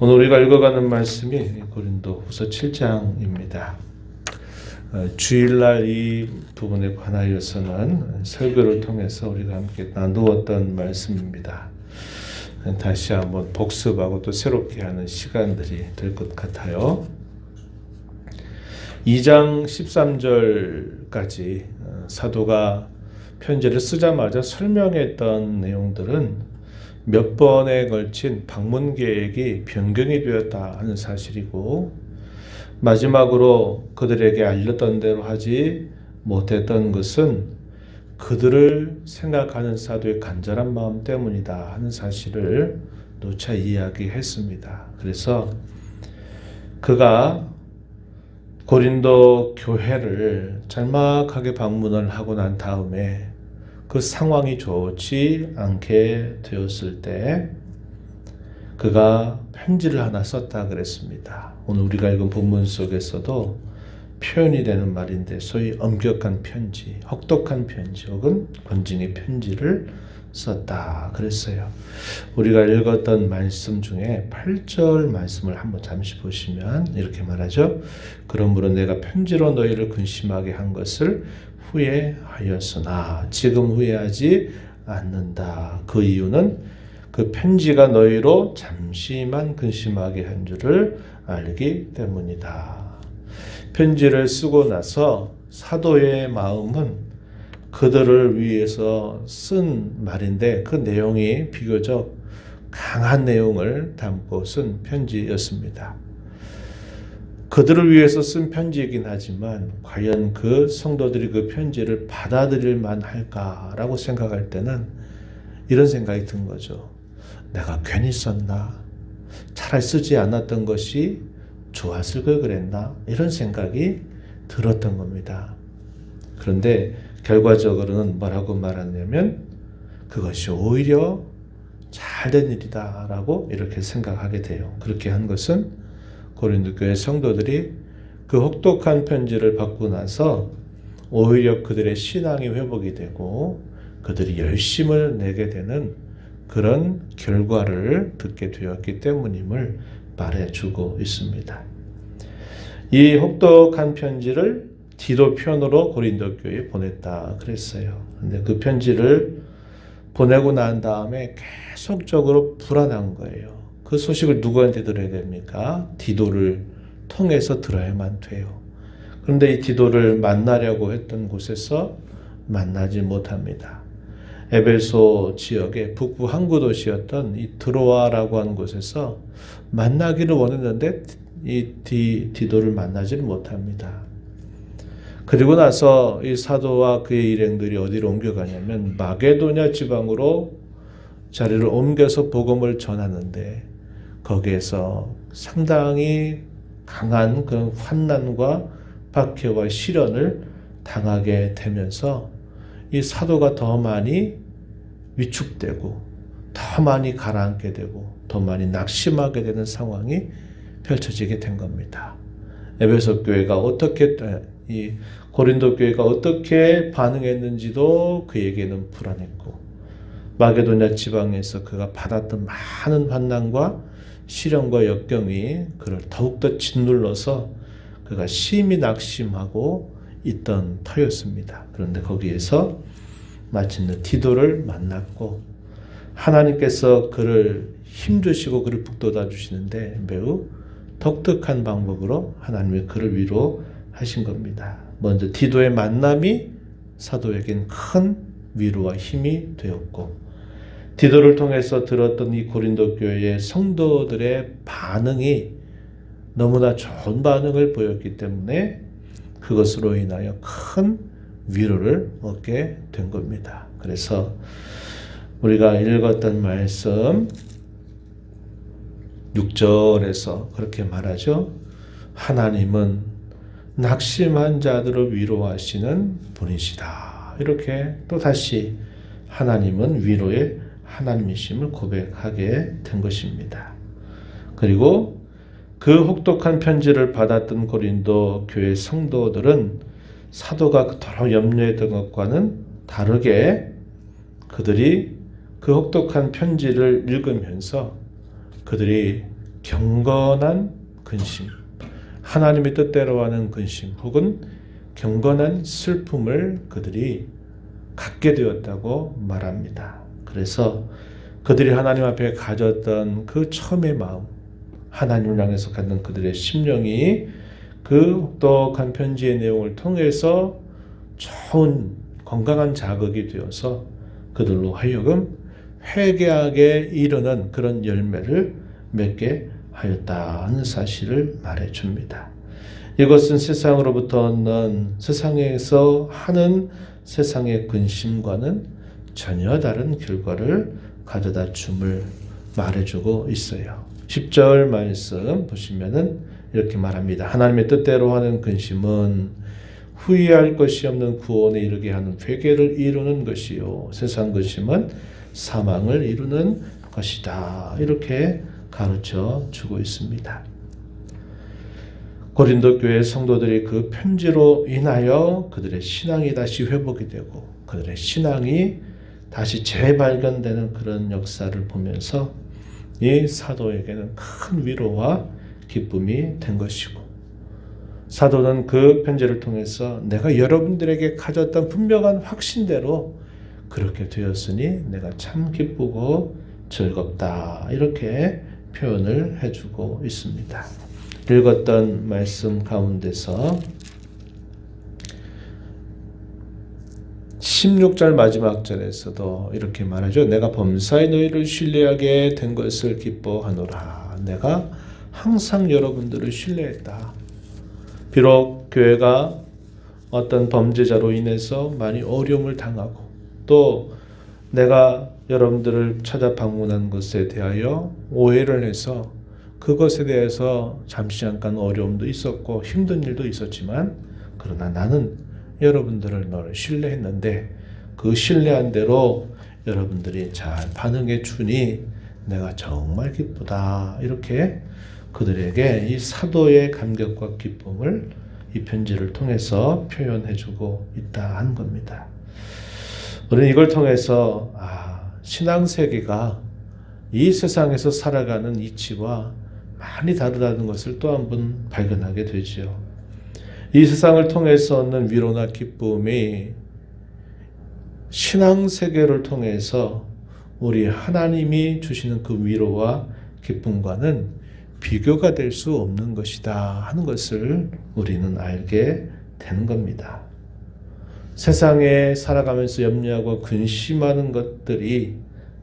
오늘 우리가 읽어가는 말씀이 고린도후서 7장입니다. 주일날 이 부분에 관하여서는 설교를 통해서 우리가 함께 나누었던 말씀입니다. 다시 한번 복습하고 또 새롭게 하는 시간들이 될 것 같아요. 2장 13절까지 사도가 편지를 쓰자마자 설명했던 내용들은 몇 번에 걸친 방문 계획이 변경이 되었다 하는 사실이고, 마지막으로 그들에게 알렸던 대로 하지 못했던 것은 그들을 생각하는 사도의 간절한 마음 때문이다 하는 사실을 누차 이야기했습니다. 그래서 그가 고린도 교회를 짤막하게 방문을 하고 난 다음에 그 상황이 좋지 않게 되었을 때 그가 편지를 하나 썼다 그랬습니다. 오늘 우리가 읽은 본문 속에서도 표현이 되는 말인데, 소위 엄격한 편지, 혹독한 편지 혹은 권징의 편지를 썼다 그랬어요. 우리가 읽었던 말씀 중에 8절 말씀을 한번 잠시 보시면 이렇게 말하죠. 그러므로 내가 편지로 너희를 근심하게 한 것을 후회하였으나 지금 후회하지 않는다. 그 이유는 그 편지가 너희로 잠시만 근심하게 한 줄을 알기 때문이다. 편지를 쓰고 나서 사도의 마음은 그들을 위해서 쓴 말인데, 그 내용이 비교적 강한 내용을 담고 쓴 편지였습니다. 그들을 위해서 쓴 편지이긴 하지만 과연 그 성도들이 그 편지를 받아들일 만할까라고 생각할 때는 이런 생각이 든 거죠. 내가 괜히 썼나? 차라리 쓰지 않았던 것이 좋았을 걸 그랬나? 이런 생각이 들었던 겁니다. 그런데 결과적으로는 뭐라고 말하냐면 그것이 오히려 잘된 일이다 라고 이렇게 생각하게 돼요. 그렇게 한 것은 고린도 교회 성도들이 그 혹독한 편지를 받고 나서 오히려 그들의 신앙이 회복이 되고 그들이 열심을 내게 되는 그런 결과를 듣게 되었기 때문임을 말해주고 있습니다. 이 혹독한 편지를 디도 편으로 고린도 교회에 보냈다 그랬어요. 근데 그 편지를 보내고 난 다음에 계속적으로 불안한 거예요. 그 소식을 누구한테 들어야 됩니까? 디도를 통해서 들어야만 돼요. 그런데 이 디도를 만나려고 했던 곳에서 만나지 못합니다. 에베소 지역의 북부 항구 도시였던 이 드로아라고 하는 곳에서 만나기를 원했는데 이 디도를 만나지를 못합니다. 그리고 나서 이 사도와 그의 일행들이 어디로 옮겨가냐면 마게도냐 지방으로 자리를 옮겨서 복음을 전하는데, 거기에서 상당히 강한 그런 환난과 박해와 시련을 당하게 되면서 이 사도가 더 많이 위축되고 더 많이 가라앉게 되고 더 많이 낙심하게 되는 상황이 펼쳐지게 된 겁니다. 에베소 교회가 어떻게, 이 고린도 교회가 어떻게 반응했는지도 그에게는 불안했고, 마게도냐 지방에서 그가 받았던 많은 환난과 시련과 역경이 그를 더욱더 짓눌러서 그가 심히 낙심하고 있던 터였습니다. 그런데 거기에서 마침내 디도를 만났고 하나님께서 그를 힘주시고 그를 북돋아 주시는데 매우 독특한 방법으로 하나님이 그를 위로하신 겁니다. 먼저 디도의 만남이 사도에겐 큰 위로와 힘이 되었고, 디도를 통해서 들었던 이 고린도 교회의 성도들의 반응이 너무나 좋은 반응을 보였기 때문에 그것으로 인하여 큰 위로를 얻게 된 겁니다. 그래서 우리가 읽었던 말씀 6절에서 그렇게 말하죠. 하나님은 낙심한 자들을 위로하시는 분이시다. 이렇게 또 다시 하나님은 위로의 하나님이심을 고백하게 된 것입니다. 그리고 그 혹독한 편지를 받았던 고린도 교회 성도들은 사도가 그토록 염려했던 것과는 다르게 그들이 그 혹독한 편지를 읽으면서 그들이 경건한 근심, 하나님의 뜻대로 하는 근심 혹은 경건한 슬픔을 그들이 갖게 되었다고 말합니다. 그래서 그들이 하나님 앞에 가졌던 그 처음의 마음, 하나님을 향해서 갖는 그들의 심령이 그 혹독한 편지의 내용을 통해서 좋은 건강한 자극이 되어서 그들로 하여금 회개하게 이르는 그런 열매를 맺게 하였다는 사실을 말해줍니다. 이것은 세상으로부터 얻는 세상에서 하는 세상의 근심과는 전혀 다른 결과를 가져다 줌을 말해주고 있어요. 10절 말씀 보시면은 이렇게 말합니다. 하나님의 뜻대로 하는 근심은 후회할 것이 없는 구원에 이르게 하는 회개를 이루는 것이요, 세상 근심은 사망을 이루는 것이다. 이렇게 가르쳐 주고 있습니다. 고린도 교회 성도들이 그 편지로 인하여 그들의 신앙이 다시 회복이 되고 그들의 신앙이 다시 재발견되는 그런 역사를 보면서 이 사도에게는 큰 위로와 기쁨이 된 것이고, 사도는 그 편지를 통해서 내가 여러분들에게 가졌던 분명한 확신대로 그렇게 되었으니 내가 참 기쁘고 즐겁다, 이렇게 표현을 해주고 있습니다. 읽었던 말씀 가운데서 16절 마지막 절에서도 이렇게 말하죠. 내가 범사에 너희를 신뢰하게 된 것을 기뻐하노라. 내가 항상 여러분들을 신뢰했다. 비록 교회가 어떤 범죄자로 인해서 많이 어려움을 당하고 또 내가 여러분들을 찾아 방문한 것에 대하여 오해를 해서 그것에 대해서 잠시 잠깐 어려움도 있었고 힘든 일도 있었지만, 그러나 나는 여러분들을 너를 신뢰했는데 그 신뢰한 대로 여러분들이 잘 반응해 주니 내가 정말 기쁘다. 이렇게 그들에게 이 사도의 감격과 기쁨을 이 편지를 통해서 표현해 주고 있다 하는 겁니다. 우리는 이걸 통해서 신앙세계가 이 세상에서 살아가는 이치와 많이 다르다는 것을 또 한 번 발견하게 되죠. 이 세상을 통해서 얻는 위로나 기쁨이 신앙세계를 통해서 우리 하나님이 주시는 그 위로와 기쁨과는 비교가 될 수 없는 것이다 하는 것을 우리는 알게 되는 겁니다. 세상에 살아가면서 염려하고 근심하는 것들이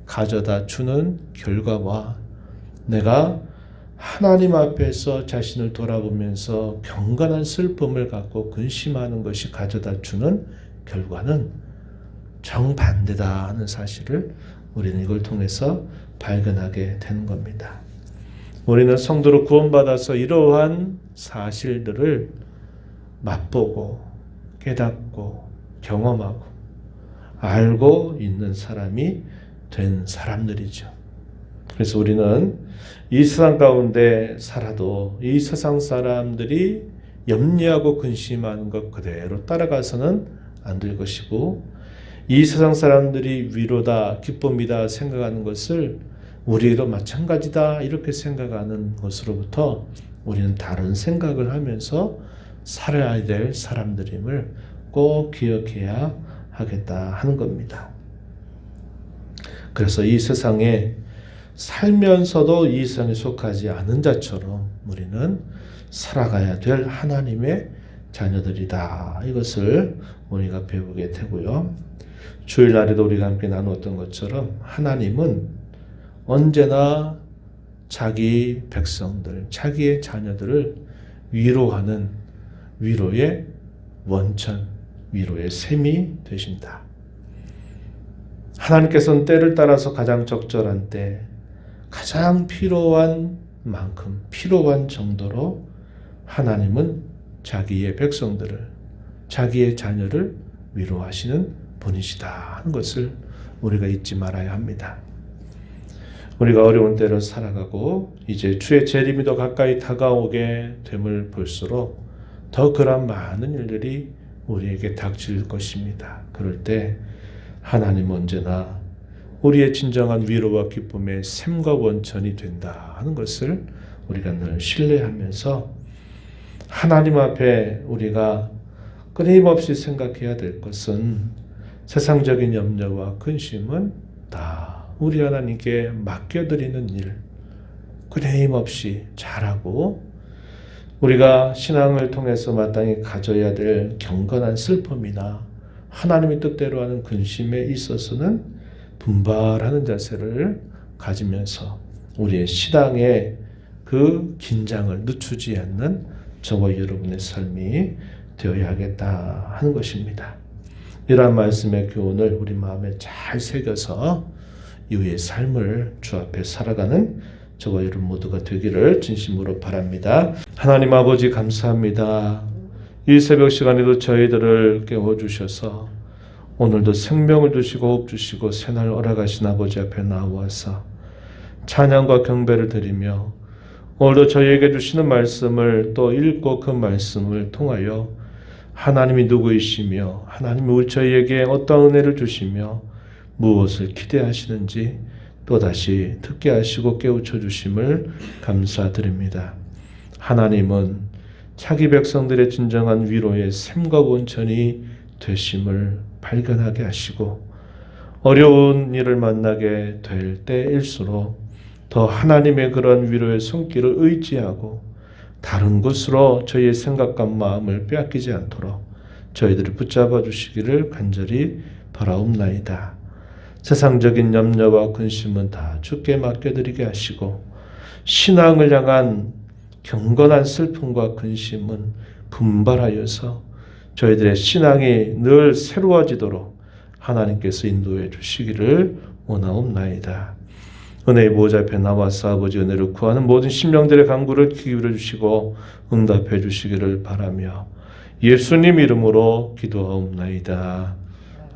가져다 주는 결과와 내가 하나님 앞에서 자신을 돌아보면서 경건한 슬픔을 갖고 근심하는 것이 가져다 주는 결과는 정반대다 하는 사실을 우리는 이걸 통해서 발견하게 되는 겁니다. 우리는 성도로 구원받아서 이러한 사실들을 맛보고 깨닫고 경험하고 알고 있는 사람이 된 사람들이죠. 그래서 우리는 이 세상 가운데 살아도 이 세상 사람들이 염려하고 근심하는 것 그대로 따라가서는 안 될 것이고, 이 세상 사람들이 위로다, 기쁨이다 생각하는 것을 우리도 마찬가지다 이렇게 생각하는 것으로부터 우리는 다른 생각을 하면서 살아야 될 사람들임을 꼭 기억해야 하겠다 하는 겁니다. 그래서 이 세상에 살면서도 이 세상에 속하지 않은 자처럼 우리는 살아가야 될 하나님의 자녀들이다. 이것을 우리가 배우게 되고요. 주일날에도 우리가 함께 나누었던 것처럼 하나님은 언제나 자기 백성들, 자기의 자녀들을 위로하는 위로의 원천, 위로의 셈이 되신다. 하나님께서는 때를 따라서 가장 적절한 때, 가장 필요한 만큼, 필요한 정도로 하나님은 자기의 백성들을, 자기의 자녀를 위로하시는 분이시다 하는 것을 우리가 잊지 말아야 합니다. 우리가 어려운 때를 살아가고 이제 주의 재림이 더 가까이 다가오게 됨을 볼수록 더 그런 많은 일들이 우리에게 닥칠 것입니다. 그럴 때 하나님은 언제나 우리의 진정한 위로와 기쁨의 샘과 원천이 된다 하는 것을 우리가 늘 신뢰하면서 하나님 앞에 우리가 끊임없이 생각해야 될 것은 세상적인 염려와 근심은 다 우리 하나님께 맡겨드리는 일, 끊임없이 잘하고 우리가 신앙을 통해서 마땅히 가져야 될 경건한 슬픔이나 하나님의 뜻대로 하는 근심에 있어서는 분발하는 자세를 가지면서 우리의 신앙의 그 긴장을 늦추지 않는 저와 여러분의 삶이 되어야겠다 하는 것입니다. 이러한 말씀의 교훈을 우리 마음에 잘 새겨서 이후의 삶을 주 앞에 살아가는 저와 여러분 모두가 되기를 진심으로 바랍니다. 하나님 아버지 감사합니다. 이 새벽 시간에도 저희들을 깨워주셔서 오늘도 생명을 주시고 호흡 주시고 새날 허락하신 아버지 앞에 나와서 찬양과 경배를 드리며 오늘도 저희에게 주시는 말씀을 또 읽고 그 말씀을 통하여 하나님이 누구이시며 하나님이 저희에게 어떤 은혜를 주시며 무엇을 기대하시는지 또다시 듣게 하시고 깨우쳐 주심을 감사드립니다. 하나님은 자기 백성들의 진정한 위로의 샘과 원천이 되심을 발견하게 하시고 어려운 일을 만나게 될 때일수록 더 하나님의 그런 위로의 손길을 의지하고 다른 곳으로 저희의 생각과 마음을 빼앗기지 않도록 저희들을 붙잡아 주시기를 간절히 바라옵나이다. 세상적인 염려와 근심은 다 주께 맡겨드리게 하시고 신앙을 향한 경건한 슬픔과 근심은 분발하여서 저희들의 신앙이 늘 새로워지도록 하나님께서 인도해 주시기를 원하옵나이다. 은혜의 보좌 앞에 나와서 아버지 은혜를 구하는 모든 심령들의 간구를 기울여 주시고 응답해 주시기를 바라며 예수님 이름으로 기도하옵나이다.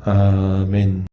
아멘.